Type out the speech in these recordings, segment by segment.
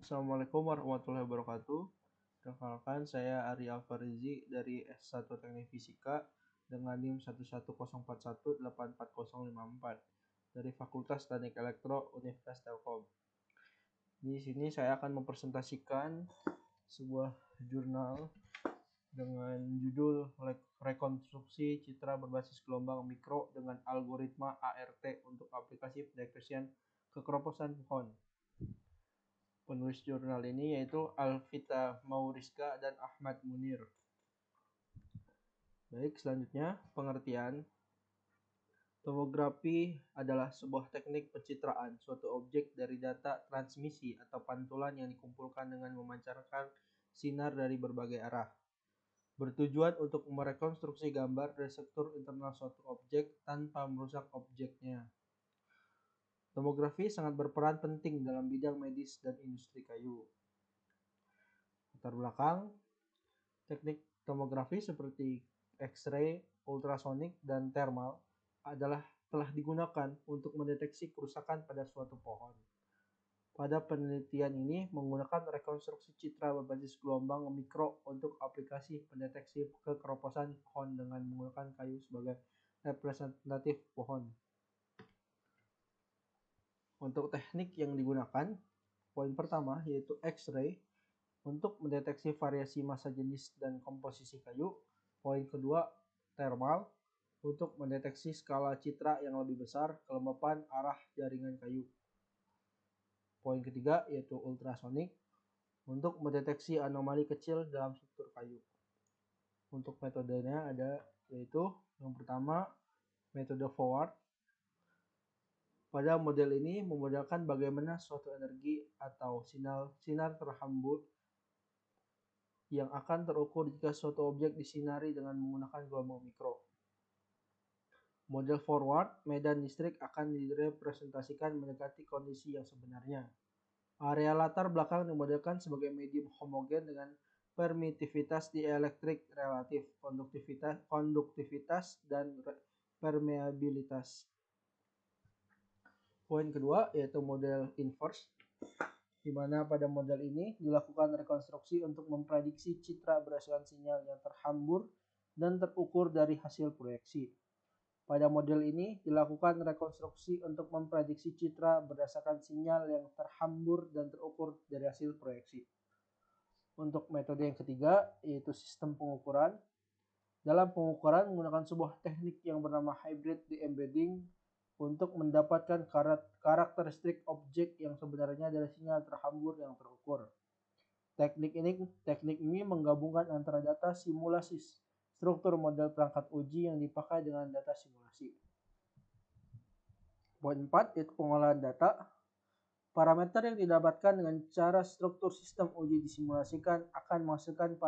Assalamualaikum warahmatullahi wabarakatuh. Perkenalkan, saya Ari Alfarizi dari S1 Teknik Fisika dengan NIM 114184054 dari Fakultas Teknik Elektro Universitas Telkom. Di sini saya akan mempresentasikan sebuah jurnal dengan judul Rekonstruksi Citra Berbasis Gelombang Mikro dengan Algoritma ART untuk Aplikasi Pendeteksian Kekeroposan Pohon. Penulis jurnal ini yaitu Alvita Mauriska dan Ahmad Munir. Baik, selanjutnya pengertian. Tomografi adalah sebuah teknik pencitraan suatu objek dari data transmisi atau pantulan yang dikumpulkan dengan memancarkan sinar dari berbagai arah. Bertujuan untuk merekonstruksi gambar dari struktur internal suatu objek tanpa merusak objeknya. Tomografi sangat berperan penting dalam bidang medis dan industri kayu. Latar belakang, teknik tomografi seperti X-ray, ultrasonik, dan thermal telah digunakan untuk mendeteksi kerusakan pada suatu pohon. Pada penelitian ini menggunakan rekonstruksi citra berbasis gelombang mikro untuk aplikasi pendeteksi kekeroposan pohon dengan menggunakan kayu sebagai representatif pohon. Untuk teknik yang digunakan, poin pertama yaitu X-ray untuk mendeteksi variasi massa jenis dan komposisi kayu. Poin kedua, thermal untuk mendeteksi skala citra yang lebih besar, kelembapan arah jaringan kayu. Poin ketiga yaitu ultrasonik untuk mendeteksi anomali kecil dalam struktur kayu. Untuk metodenya ada yaitu yang pertama metode forward. Pada model ini memodelkan bagaimana suatu energi atau sinar terhambur yang akan terukur jika suatu objek disinari dengan menggunakan gelombang mikro. Model forward, medan listrik akan direpresentasikan mendekati kondisi yang sebenarnya. Area latar belakang dimodelkan sebagai medium homogen dengan permitivitas dielektrik relatif, konduktivitas, dan permeabilitas. Poin kedua yaitu model inverse, di mana pada model ini dilakukan rekonstruksi untuk memprediksi citra berdasarkan sinyal yang terhambur dan terukur dari hasil proyeksi. Pada model ini dilakukan rekonstruksi untuk memprediksi citra berdasarkan sinyal yang terhambur dan terukur dari hasil proyeksi. Untuk metode yang ketiga yaitu sistem pengukuran. Dalam pengukuran menggunakan sebuah teknik yang bernama hybrid de-embedding untuk mendapatkan karakteristik objek yang sebenarnya dari sinyal terhambur yang terukur. Teknik ini menggabungkan antara data simulasi struktur model perangkat uji yang dipakai dengan data simulasi. Poin 4 yaitu pengolahan data. Parameter yang didapatkan dengan cara struktur sistem uji disimulasikan akan menghasilkan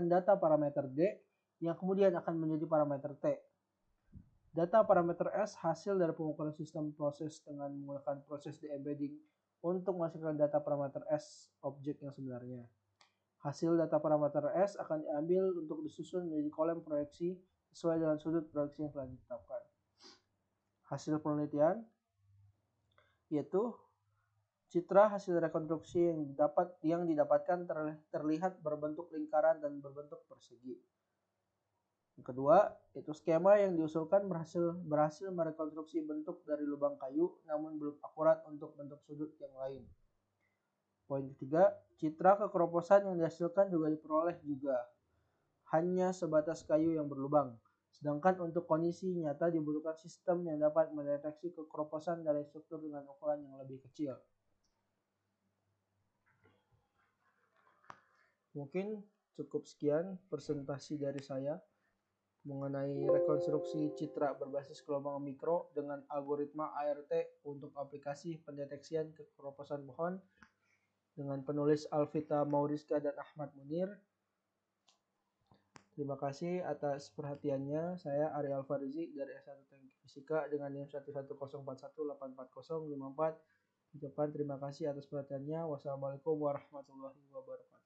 data parameter D yang kemudian akan menjadi parameter T. Data parameter S hasil dari pengukuran sistem proses dengan menggunakan proses de-embedding untuk menghasilkan data parameter S objek yang sebenarnya. Hasil data parameter S akan diambil untuk disusun menjadi kolom proyeksi sesuai dengan sudut proyeksi yang telah ditetapkan. Hasil penelitian yaitu citra hasil rekonstruksi yang didapatkan terlihat berbentuk lingkaran dan berbentuk persegi. Yang kedua, itu skema yang diusulkan berhasil merekonstruksi bentuk dari lubang kayu namun belum akurat untuk bentuk sudut yang lain. Poin ketiga, citra kekeroposan yang dihasilkan juga diperoleh hanya sebatas kayu yang berlubang. Sedangkan untuk kondisi nyata dibutuhkan sistem yang dapat mendeteksi kekeroposan dari struktur dengan ukuran yang lebih kecil. Mungkin cukup sekian presentasi dari saya mengenai rekonstruksi citra berbasis gelombang mikro dengan algoritma ART untuk aplikasi pendeteksian kekeroposan pohon dengan penulis Alvita Mauriska dan Ahmad Munir. Terima kasih atas perhatiannya. Saya Ari Alfarizi dari S1 Teknik Fisika dengan NIM 114184054. Ucapan terima kasih atas perhatiannya. Wassalamualaikum warahmatullahi wabarakatuh.